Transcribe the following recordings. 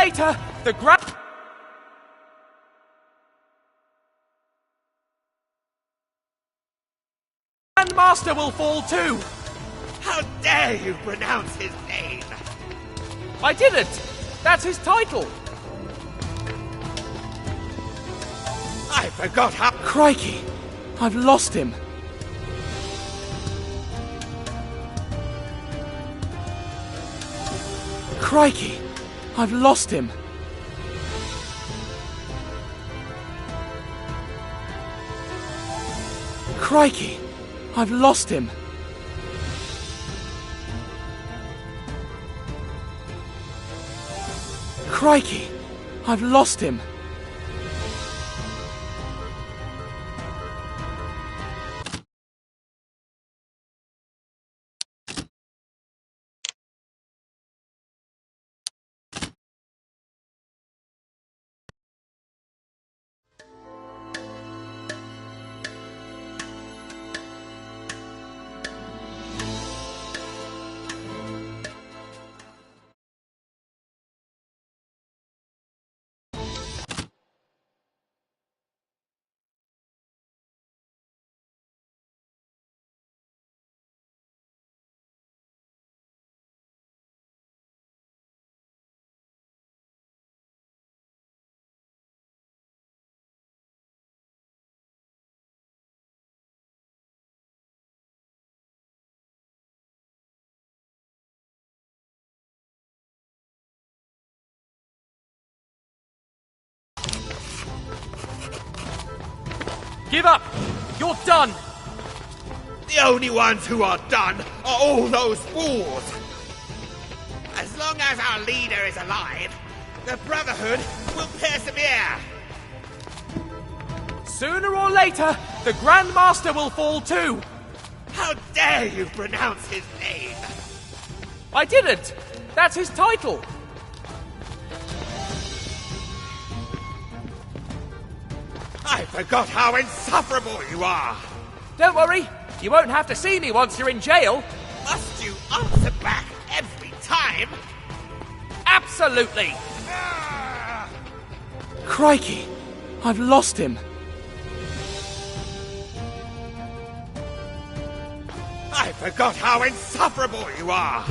later, the Grandmaster will fall too! How dare you pronounce his name? I didn't! That's his title! I forgot how... Crikey! I've lost him! Crikey! I've lost him! Crikey! I've lost him! Crikey! I've lost him! Give up! You're done! The only ones who are done are all those fools! As long as our leader is alive, the Brotherhood will persevere! Sooner or later, the Grandmaster will fall too! How dare you pronounce his name? I didn't! That's his title! I forgot how insufferable you are! Don't worry, you won't have to see me once you're in jail! Must you answer back every time? Absolutely! Ah! Crikey, I've lost him! I forgot how insufferable you are!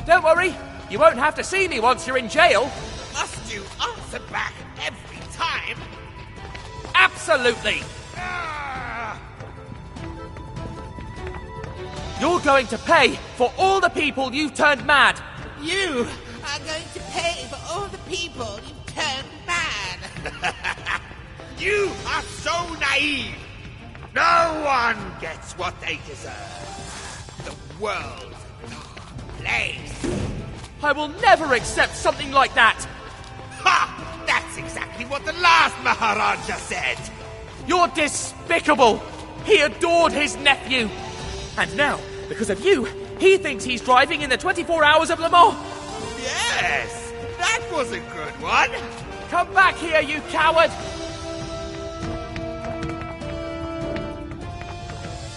Don't worry, you won't have to see me once you're in jail! Must you answer back every time? Absolutely! Ah! You're going to pay for all the people you've turned mad! You are going to pay for all the people you've turned mad! You are so naive! No one gets what they deserve! The world is a place! I will never accept something like that! Ha! That's exactly what the last Maharaja said! You're despicable! He adored his nephew! And now, because of you, he thinks he's driving in the 24 Hours of Le Mans! Yes! That was a good one! Come back here, you coward!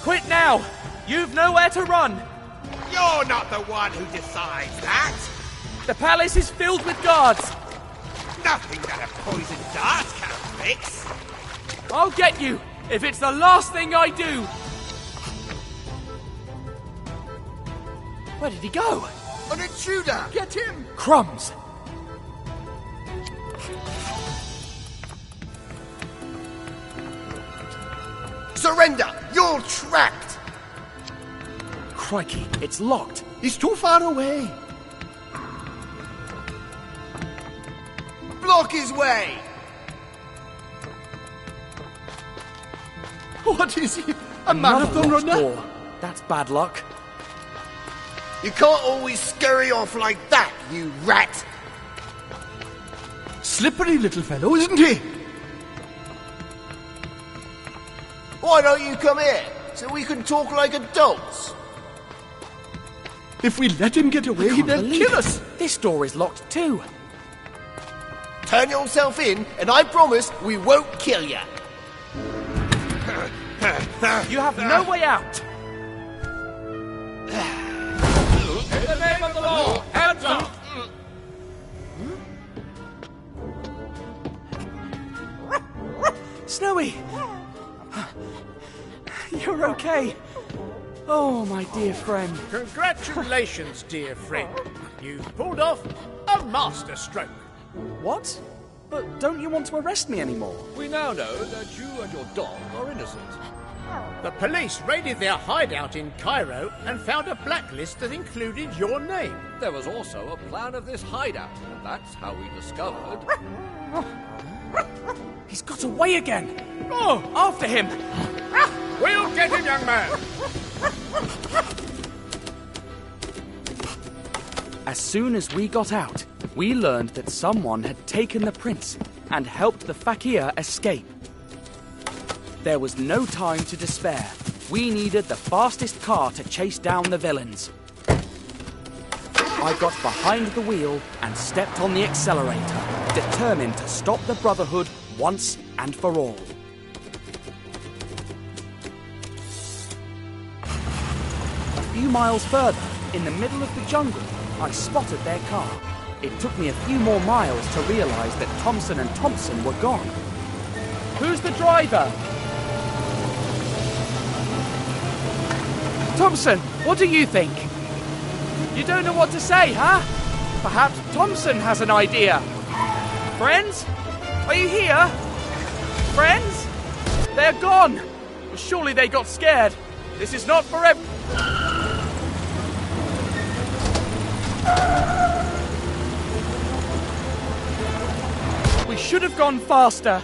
Quit now! You've nowhere to run! You're not the one who decides that! The palace is filled with guards! Nothing that a poison dart can fix! I'll get you, if it's the last thing I do! Where did he go? An intruder! Get him! Crumbs! Surrender! You're trapped! Crikey, it's locked. He's too far away. Block his way! What is he? A marathon locked runner? door. That's bad luck. You can't always scurry off like that, you rat! Slippery little fellow, isn't he? Why don't you come here, so we can talk like adults? If we let him get away, Can't they'll believe kill it. us! This door is locked too. Turn yourself in, and I promise we won't kill you. You have no way out. In the name of the law, hands up! Snowy! You're okay. Oh, my dear friend. Congratulations, dear friend. You've pulled off a masterstroke. What? But don't you want to arrest me anymore? We now know that you and your dog are innocent. The police raided their hideout in Cairo and found a blacklist that included your name. There was also a plan of this hideout, and that's how we discovered... He's got away again. Oh, after him. We'll get him, young man. As soon as we got out, we learned that someone had taken the prince and helped the fakir escape. There was no time to despair. We needed the fastest car to chase down the villains. I got behind the wheel and stepped on the accelerator, determined to stop the Brotherhood once and for all. A few miles further, in the middle of the jungle, I spotted their car. It took me a few more miles to realise that Thompson and Thompson were gone. Who's the driver? Thompson, what do you think? You don't know what to say, huh? Perhaps Thompson has an idea. Friends? Are you here? Friends? They're gone. Surely they got scared. This is not forever. We should have gone faster.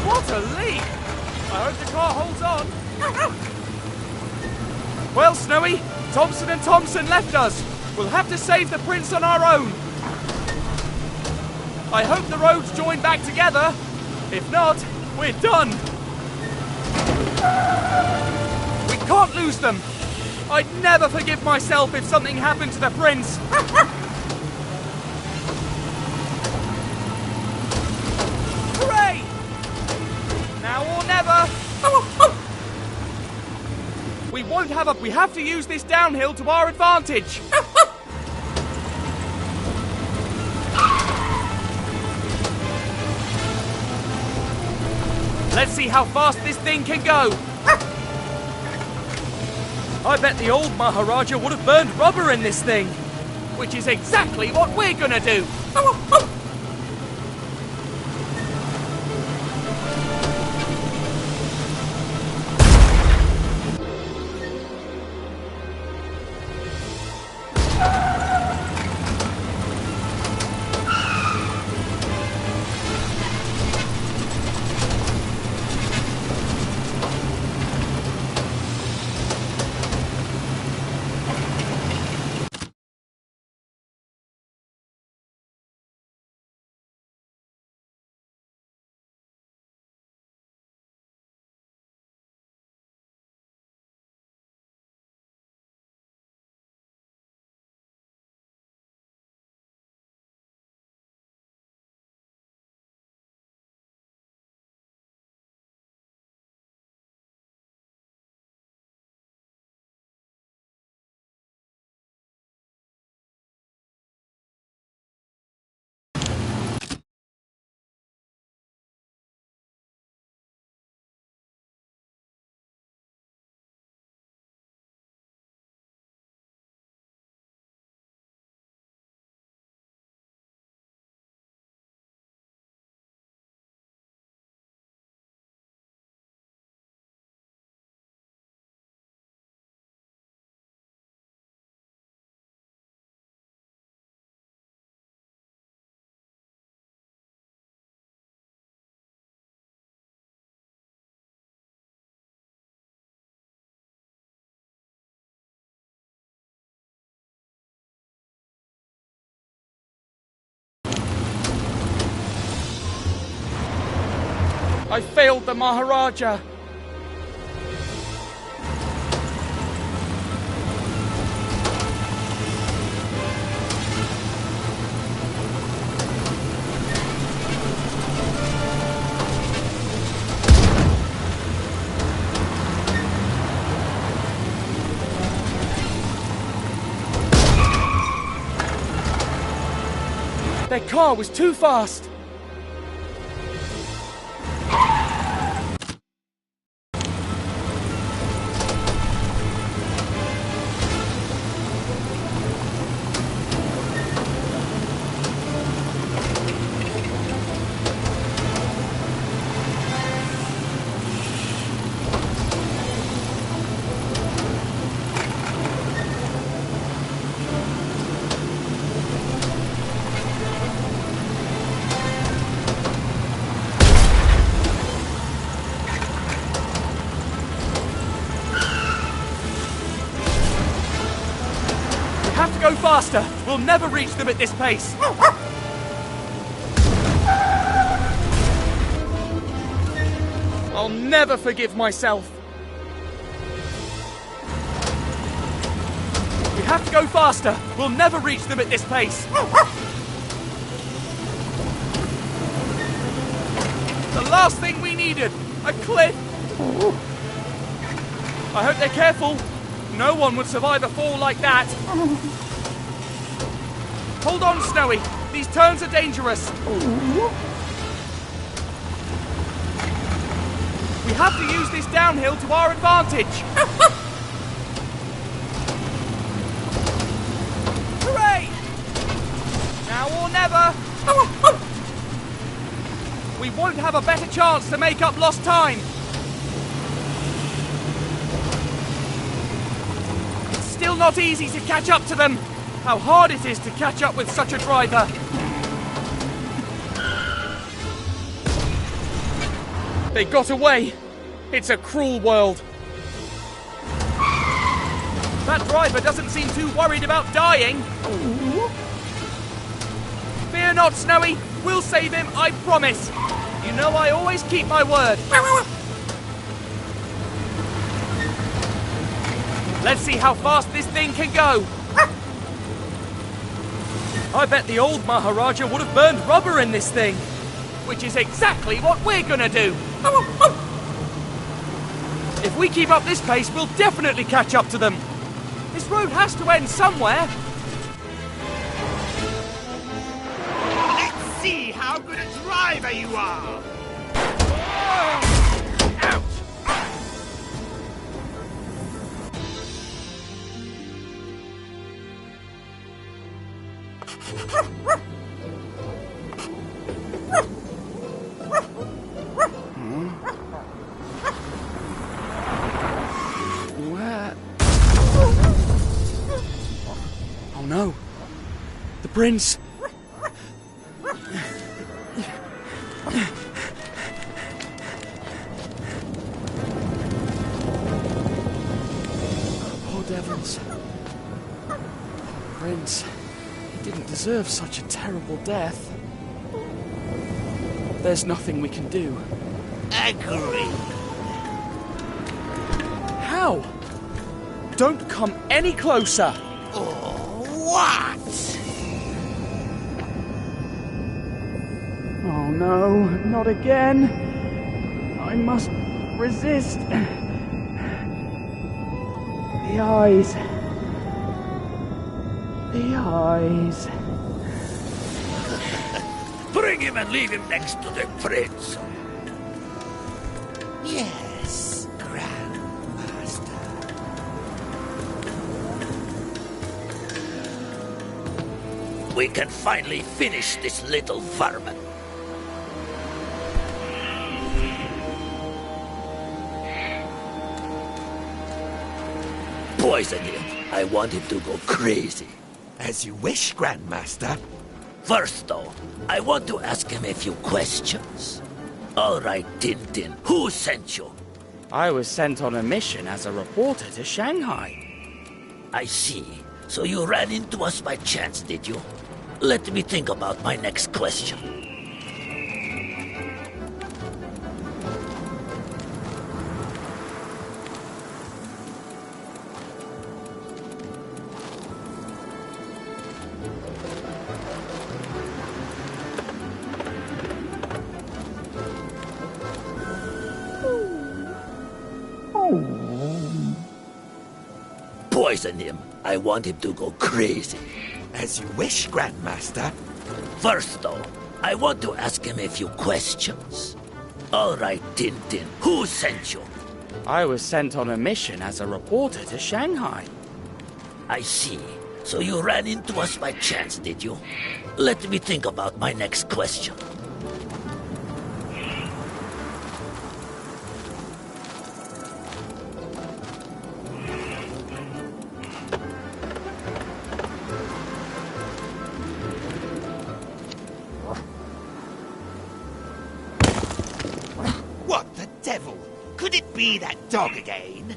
What a leap! I hope the car holds on. Well, Snowy, Thompson and Thompson left us. We'll have to save the prince on our own. I hope the roads join back together. If not, we're done. We can't lose them. I'd never forgive myself if something happened to the prince. Hooray! Now or never. We have to use this downhill to our advantage. Let's see how fast this thing can go. I bet the old Maharaja would have burned rubber in this thing, which is exactly what we're gonna do. I failed the Maharaja. Their car was too fast. Have to go faster. We'll never reach them at this pace. I'll never forgive myself. We have to go faster. We'll never reach them at this pace. The last thing we needed, a cliff. I hope they're careful. No one would survive a fall like that. Hold on, Snowy. These turns are dangerous. We have to use this downhill to our advantage. Hooray! Now or never. We won't have a better chance to make up lost time. Still not easy to catch up to them. How hard it is to catch up with such a driver. They got away. It's a cruel world. That driver doesn't seem too worried about dying. Fear not, Snowy. We'll save him, I promise. You know I always keep my word. Let's see how fast this thing can go. I bet the old Maharaja would have burned rubber in this thing. Which is exactly what we're gonna do. If we keep up this pace, we'll definitely catch up to them. This road has to end somewhere. Let's see how good a driver you are. Out! Where? Oh no. The prince. Poor devils. Prince. He didn't deserve such a terrible death. There's nothing we can do. Agree. How? Don't come any closer. What? Oh no, not again. I must resist. The eyes. The eyes. Bring him and leave him next to the prince. Yes, Grandmaster. We can finally finish this little vermin. Poison him. I want him to go crazy. As you wish, Grandmaster. First, though, I want to ask him a few questions. All right, Tintin, who sent you? I was sent on a mission as a reporter to Shanghai. I see. So you ran into us by chance, did you? Let me think about my next question. poison him. I want him to go crazy. As you wish, Grandmaster. First, though, I want to ask him a few questions. All right, Tintin, who sent you? I was sent on a mission as a reporter to Shanghai. I see. So you ran into us by chance, did you? Let me think about my next question. What the devil? Could it be that dog again?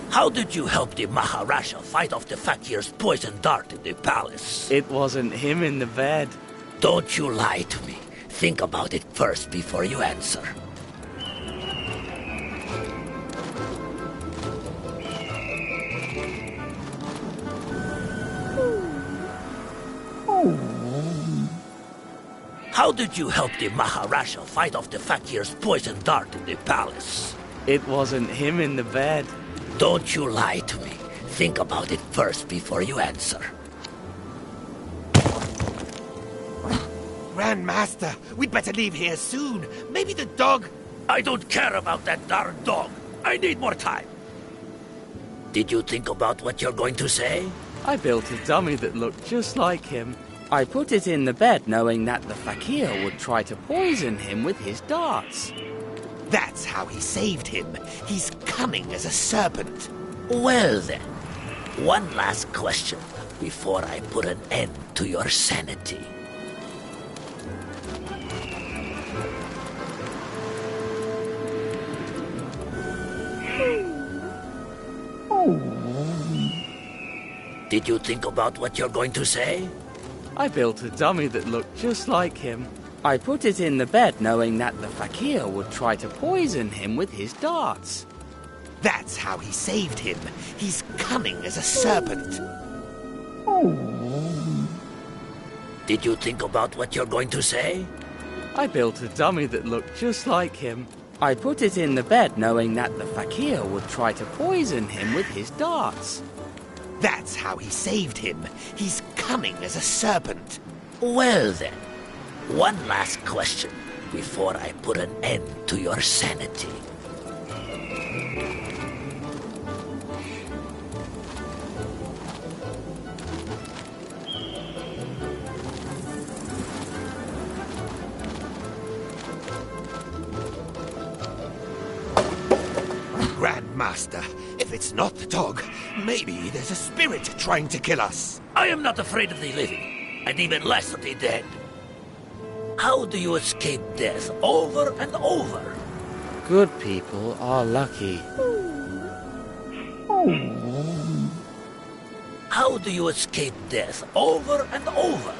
How did you help the Maharaja fight off the fakir's poison dart in the palace? It wasn't him in the bed. Don't you lie to me. Think about it first before you answer. How did you help the Maharaja fight off the fakir's poison dart in the palace? It wasn't him in the bed. Don't you lie to me. Think about it first before you answer. Grandmaster, we'd better leave here soon. Maybe the dog... I don't care about that darn dog. I need more time. Did you think about what you're going to say? I built a dummy that looked just like him. I put it in the bed knowing that the fakir would try to poison him with his darts. That's how he saved him. He's cunning as a serpent. Well then, one last question before I put an end to your sanity. Did you think about what you're going to say? I built a dummy that looked just like him. I put it in the bed knowing that the fakir would try to poison him with his darts. That's how he saved him. He's cunning as a serpent. Did you think about what you're going to say? I built a dummy that looked just like him. I put it in the bed knowing that the fakir would try to poison him with his darts. That's how he saved him. He's cunning as a serpent. Well then, one last question before I put an end to your sanity. Grandmaster, if it's not the dog, maybe there's a spirit trying to kill us. I am not afraid of the living, and even less of the dead. How do you escape death over and over? Good people are lucky. How do you escape death over and over?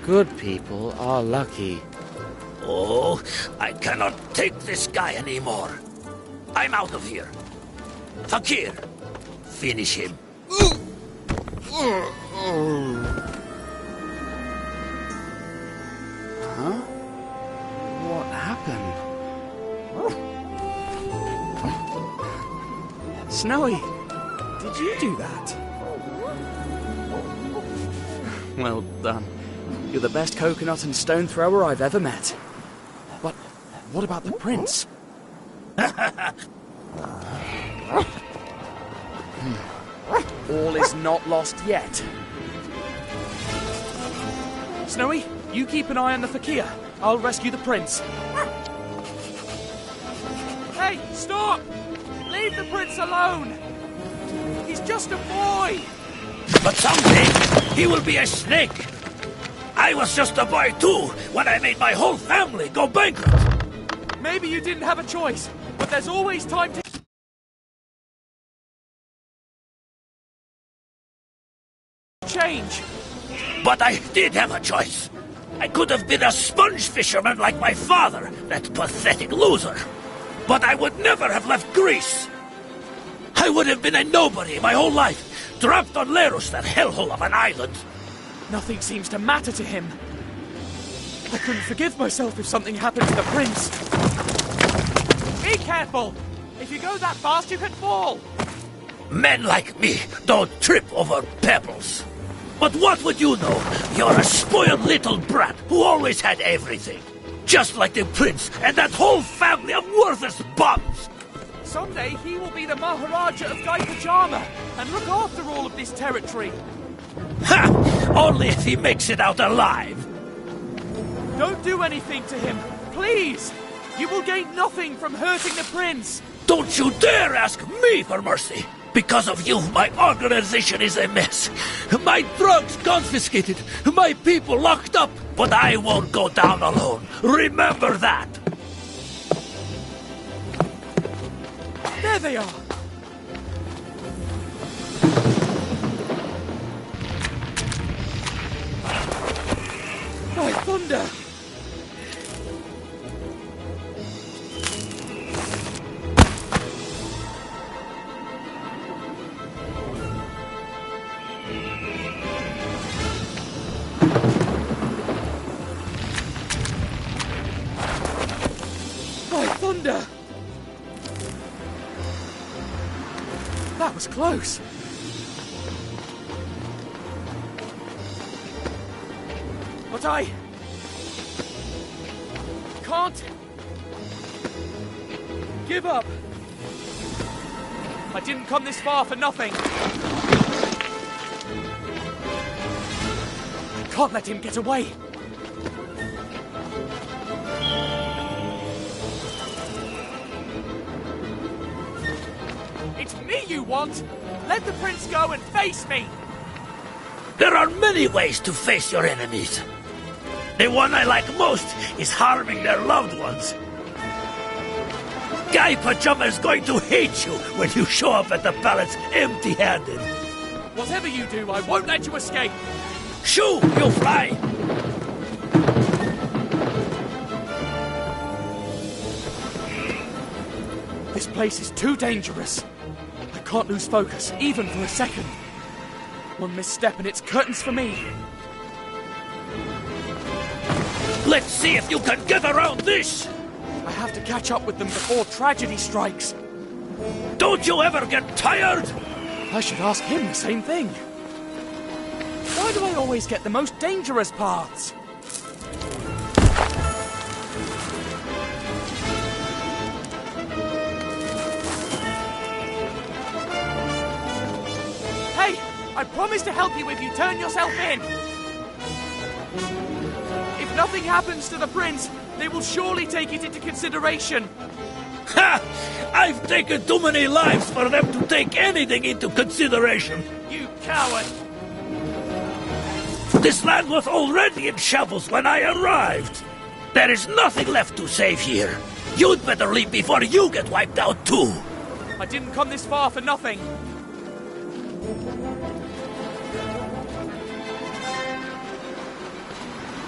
Good people are lucky. Oh, I cannot take this guy anymore. I'm out of here. Fakir, finish him. Huh? What happened? Snowy, did you do that? Well done. You're the best coconut and stone thrower I've ever met. But what about the prince? All is not lost yet. Snowy, you keep an eye on the fakir. I'll rescue the prince. Hey, stop! Leave the prince alone! He's just a boy! But someday, he will be a snake. I was just a boy too when I made my whole family go bankrupt. Maybe you didn't have a choice, but there's always time to change. But I did have a choice. I could have been a sponge fisherman like my father, that pathetic loser. But I would never have left Greece. I would have been a nobody my whole life, trapped on Lerus, that hellhole of an island. Nothing seems to matter to him. I couldn't forgive myself if something happened to the prince. Be careful! If you go that fast, you can fall. Men like me don't trip over pebbles. But what would you know? You're a spoiled little brat who always had everything. Just like the prince and that whole family of worthless bums. Someday he will be the Maharaja of Guy Pajama and look after all of this territory. Ha! Only if he makes it out alive. Don't do anything to him, please. You will gain nothing from hurting the prince. Don't you dare ask me for mercy. Because of you, my organization is a mess. My drugs confiscated, my people locked up. But I won't go down alone. Remember that. There they are. By thunder! By thunder! That was close. But I can't give up. I didn't come this far for nothing. I can't let him get away. It's me you want. Let the prince go and face me. There are many ways to face your enemies. The one I like most is harming their loved ones. Guy Pajama is going to hate you when you show up at the palace empty-handed. Whatever you do, I won't let you escape. Shoo, you fly! This place is too dangerous. I can't lose focus, even for a second. One misstep and it's curtains for me. Let's see if you can get around this! I have to catch up with them before tragedy strikes. Don't you ever get tired? I should ask him the same thing. Why do I always get the most dangerous paths? Hey! I promise to help you if you turn yourself in! If nothing happens to the prince, they will surely take it into consideration. Ha! I've taken too many lives for them to take anything into consideration. You coward! This land was already in shambles when I arrived. There is nothing left to save here. You'd better leave before you get wiped out too. I didn't come this far for nothing.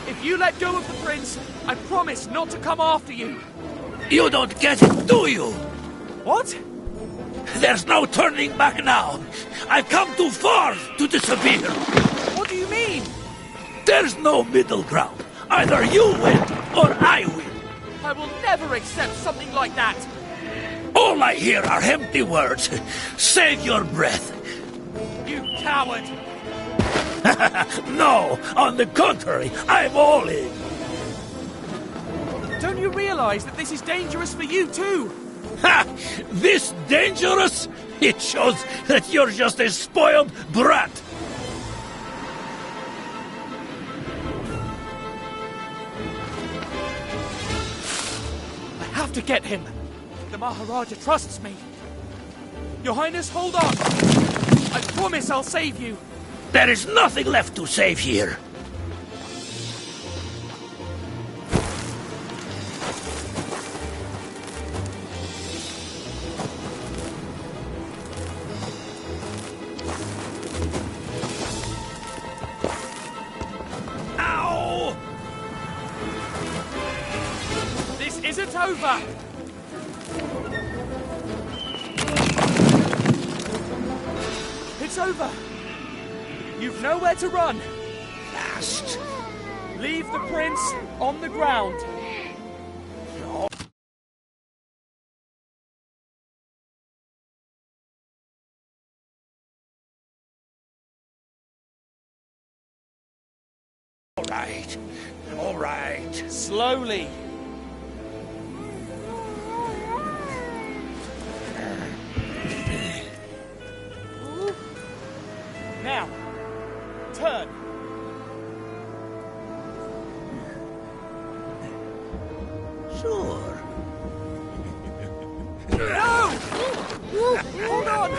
If you let go of the prince, I promise not to come after you. You don't get it, do you? What? There's no turning back now. I've come too far to disappear. What do you mean? There's no middle ground. Either you win or I win. I will never accept something like that. All I hear are empty words. Save your breath. You coward! No, on the contrary, I'm all in. Don't you realize that this is dangerous for you too? Ha! This dangerous? It shows that you're just a spoiled brat. I have to get him. The Maharaja trusts me. Your Highness, hold on. I promise I'll save you. There is nothing left to save here. Ow! This isn't over. It's over. You've nowhere to run. Last. Leave the prince on the ground. right. All right. Slowly. Now, turn. Sure. No! Hold on!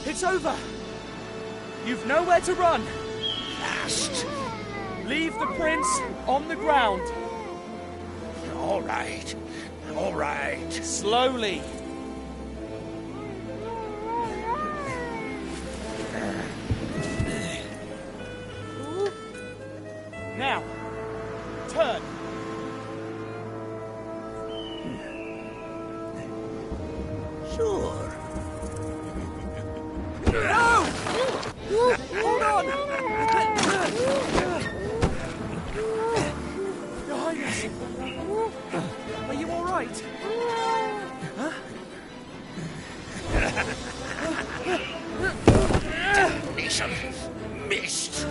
It's over. You've nowhere to run. Fast. Leave the prince on the ground. All right. All right. Slowly. Now, turn. Sure. No! Hold on! Your Highness, are you all right? Huh? Damnation. Missed.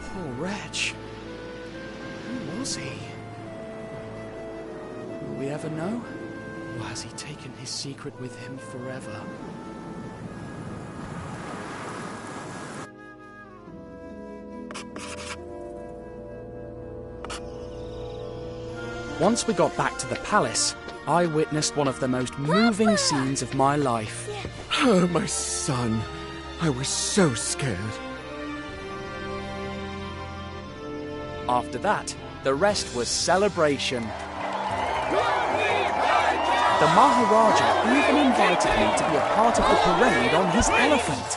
Poor wretch. Who was he? Will we ever know? Or has he taken his secret with him forever? Once we got back to the palace, I witnessed one of the most moving scenes of my life. Oh, my son. I was so scared. After that, the rest was celebration. The Maharaja even invited me to be a part of the parade on his elephant.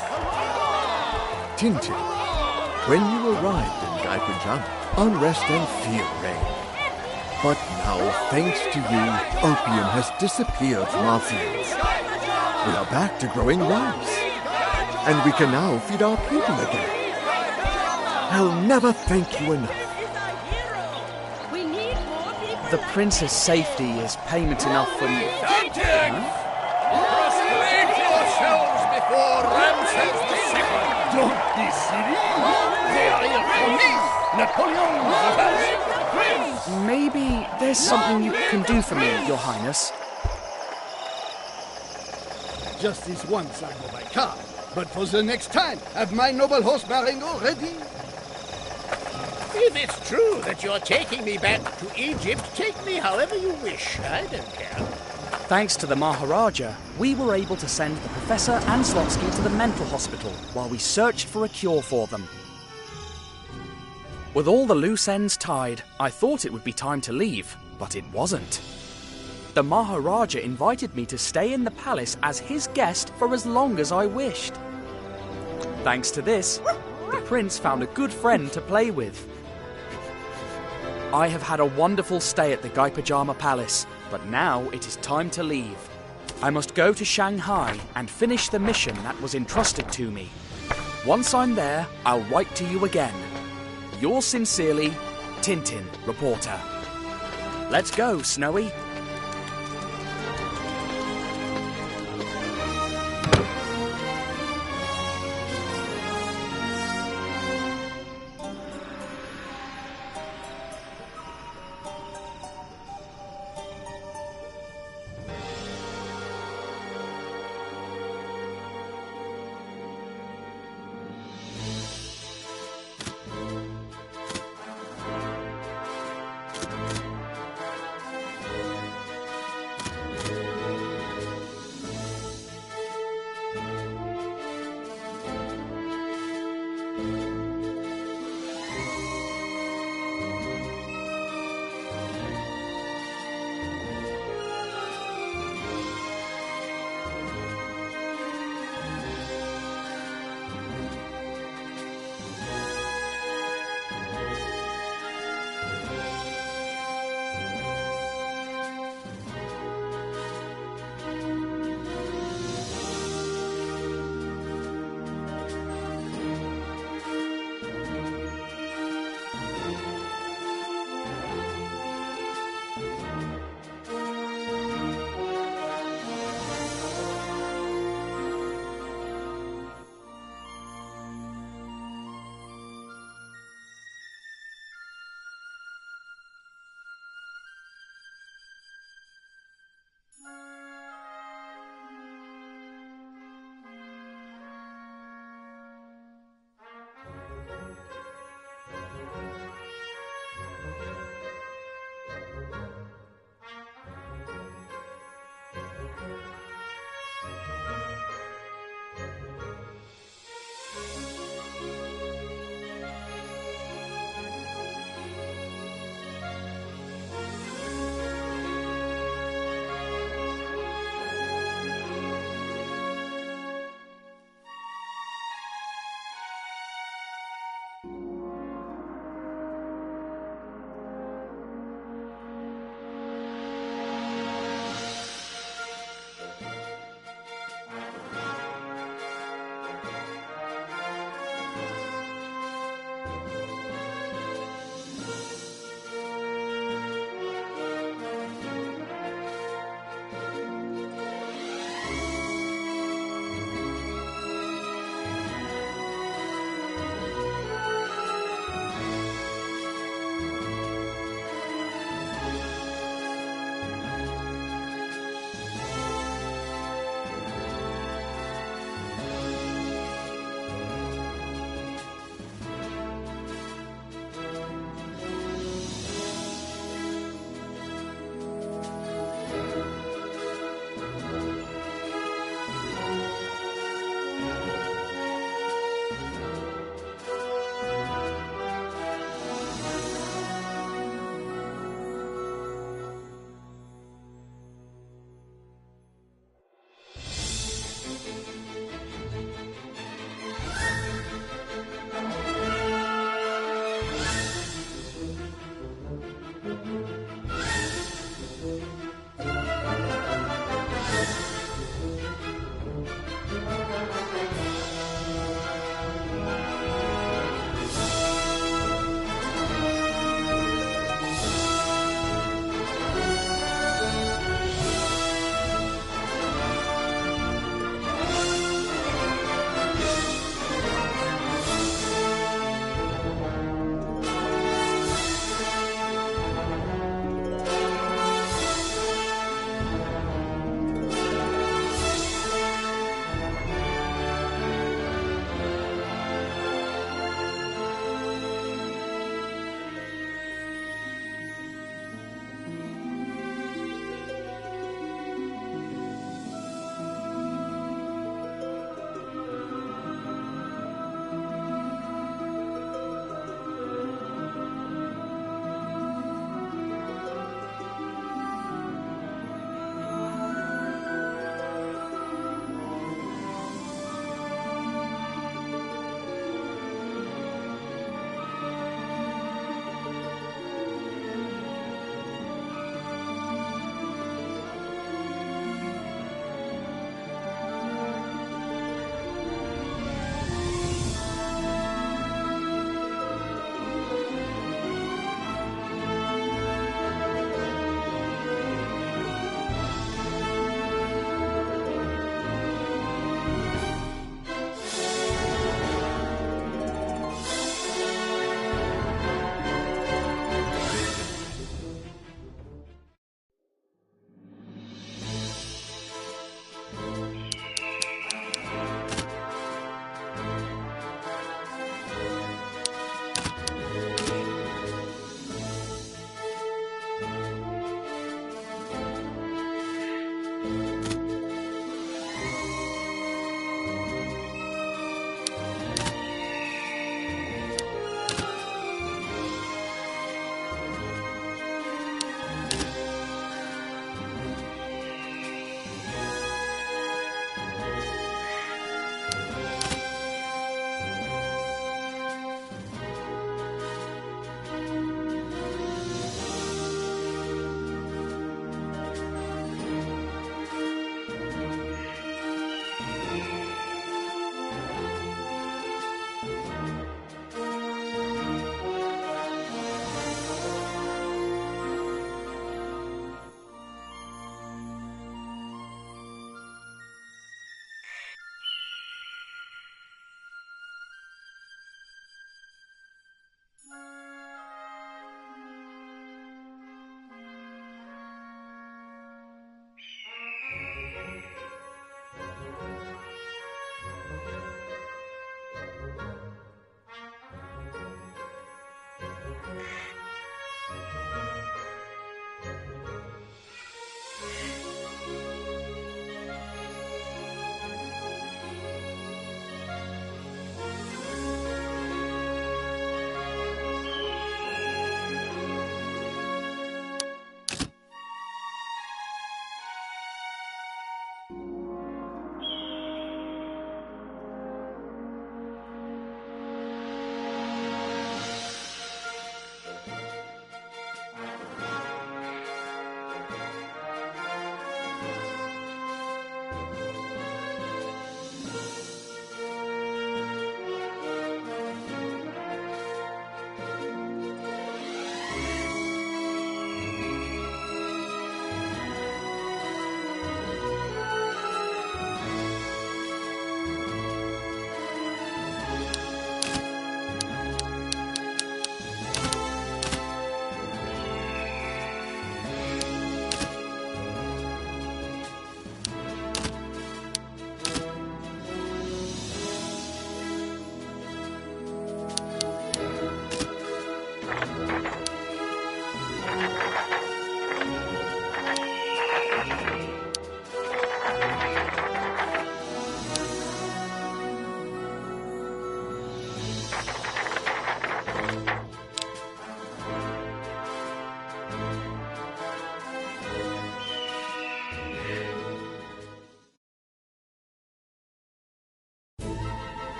Tintin, when you arrived in Gaipajama, unrest and fear reigned. But now, thanks to you, opium has disappeared from our fields. We are back to growing rice. And we can now feed our people again. I'll never thank you enough. The prince's safety is payment enough for me. Tintin! Prostrate yourselves before Ramses II! Don't be silly. They are here for me. Napoleon the Prince. Maybe there's something you can do for me, Your Highness. Just this once I go by car, but for the next time, have my noble horse Marengo ready? If it's true that you're taking me back to Egypt, take me however you wish. I don't care. Thanks to the Maharaja, we were able to send the Professor and Slotsky to the mental hospital while we searched for a cure for them. With all the loose ends tied, I thought it would be time to leave, but it wasn't. The Maharaja invited me to stay in the palace as his guest for as long as I wished. Thanks to this, the prince found a good friend to play with. I have had a wonderful stay at the Gaipajama Palace, but now it is time to leave. I must go to Shanghai and finish the mission that was entrusted to me. Once I'm there, I'll write to you again. Yours sincerely, Tintin, reporter. Let's go, Snowy.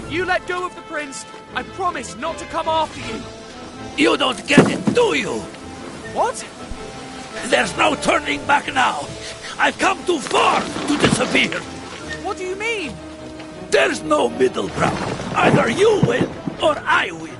If you let go of the prince, I promise not to come after you. You don't get it, do you? What? There's no turning back now. I've come too far to disappear. What do you mean? There's no middle ground. Either you win or I win.